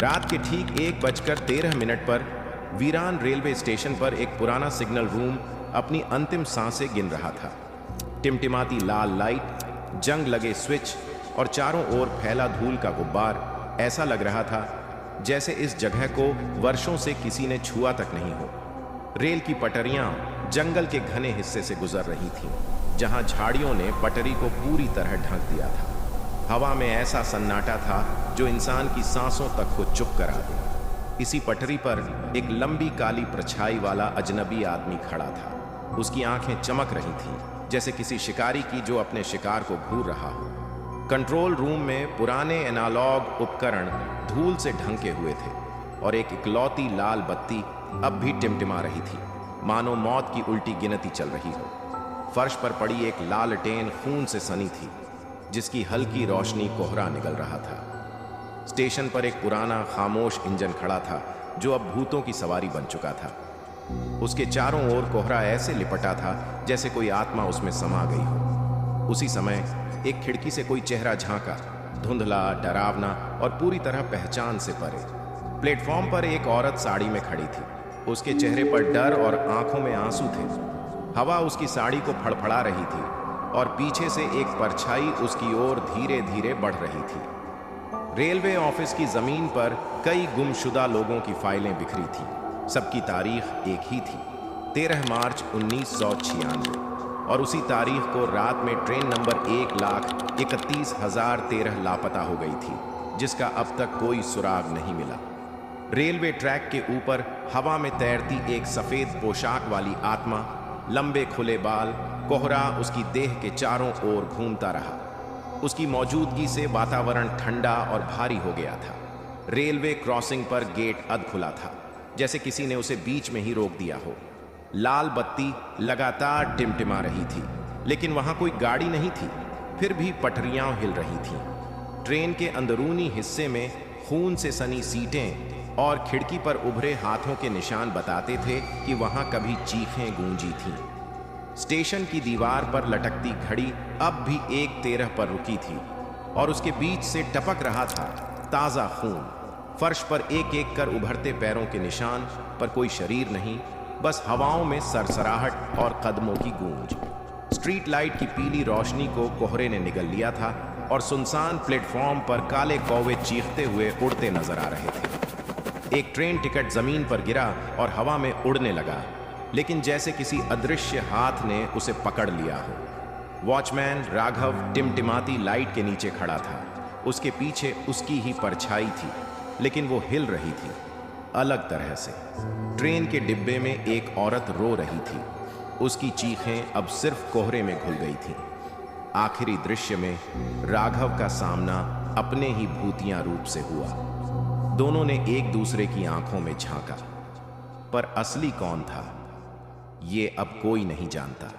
रात के ठीक 1:13 पर वीरान रेलवे स्टेशन पर एक पुराना सिग्नल रूम अपनी अंतिम सांसें गिन रहा था। टिमटिमाती लाल लाइट, जंग लगे स्विच और चारों ओर फैला धूल का गुब्बार, ऐसा लग रहा था जैसे इस जगह को वर्षों से किसी ने छुआ तक नहीं हो। रेल की पटरियां जंगल के घने हिस्से से गुजर रही थीं, जहां झाड़ियों ने पटरी को पूरी तरह ढक दिया था। हवा में ऐसा सन्नाटा था जो इंसान की सांसों तक को चुप करा दे। इसी पटरी पर एक लंबी काली परछाई वाला अजनबी आदमी खड़ा था। उसकी आंखें चमक रही थीं, जैसे किसी शिकारी की जो अपने शिकार को घूर रहा हो। कंट्रोल रूम में पुराने एनालॉग उपकरण धूल से ढंके हुए थे और एक इकलौती लाल बत्ती अब भी टिमटिमा रही थी, मानो मौत की उल्टी गिनती चल रही हो। फर्श पर पड़ी एक लालटेन खून से सनी थी, जिसकी हल्की रोशनी कोहरा निकल रहा था। स्टेशन पर एक पुराना खामोश इंजन खड़ा था जो अब भूतों की सवारी बन चुका था। उसके चारों ओर कोहरा ऐसे लिपटा था जैसे कोई आत्मा उसमें समा गई हो। उसी समय एक खिड़की से कोई चेहरा झांका, धुंधला, डरावना और पूरी तरह पहचान से परे। प्लेटफॉर्म पर एक औरत साड़ी में खड़ी थी। उसके चेहरे पर डर और आंखों में आंसू थे। हवा उसकी साड़ी को फड़फड़ा रही थी और पीछे से एक परछाई उसकी ओर धीरे धीरे बढ़ रही थी। रेलवे ऑफिस की जमीन पर कई गुमशुदा लोगों की फाइलें बिखरी थीं। सबकी तारीख एक ही थी, 13 मार्च 1996, और उसी तारीख को रात में ट्रेन नंबर 1,31,013 लापता हो गई थी, जिसका अब तक कोई सुराग नहीं मिला। रेलवे ट्रैक के ऊपर हवा में तैरती एक सफेद पोशाक वाली आत्मा, लंबे खुले बाल, कोहरा उसकी देह के चारों ओर घूमता रहा। उसकी मौजूदगी से वातावरण ठंडा और भारी हो गया था। रेलवे क्रॉसिंग पर गेट अध खुला था, जैसे किसी ने उसे बीच में ही रोक दिया हो। लाल बत्ती लगातार टिमटिमा रही थी, लेकिन वहां कोई गाड़ी नहीं थी। फिर भी पटरियां हिल रही थीं। ट्रेन के अंदरूनी हिस्से में खून से सनी सीटें और खिड़की पर उभरे हाथों के निशान बताते थे कि वहां कभी चीखें गूंजी थीं। स्टेशन की दीवार पर लटकती घड़ी अब भी 1:13 पर रुकी थी और उसके बीच से टपक रहा था ताज़ा खून। फर्श पर एक एक कर उभरते पैरों के निशान, पर कोई शरीर नहीं, बस हवाओं में सरसराहट और कदमों की गूंज। स्ट्रीट लाइट की पीली रोशनी को कोहरे ने निगल लिया था और सुनसान प्लेटफॉर्म पर काले कौवे चीखते हुए उड़ते नजर आ रहे थे। एक ट्रेन टिकट जमीन पर गिरा और हवा में उड़ने लगा, लेकिन जैसे किसी अदृश्य हाथ ने उसे पकड़ लिया हो। वॉचमैन राघव टिमटिमाती लाइट के नीचे खड़ा था। उसके पीछे उसकी ही परछाई थी, लेकिन वो हिल रही थी, अलग तरह से। ट्रेन के डिब्बे में एक औरत रो रही थी। उसकी चीखें अब सिर्फ कोहरे में घुल गई थीं। आखिरी दृश्य में राघव का सामना अपने ही भूतिया रूप से हुआ। दोनों ने एक दूसरे की आंखों में झांका, पर असली कौन था, ये अब कोई नहीं जानता।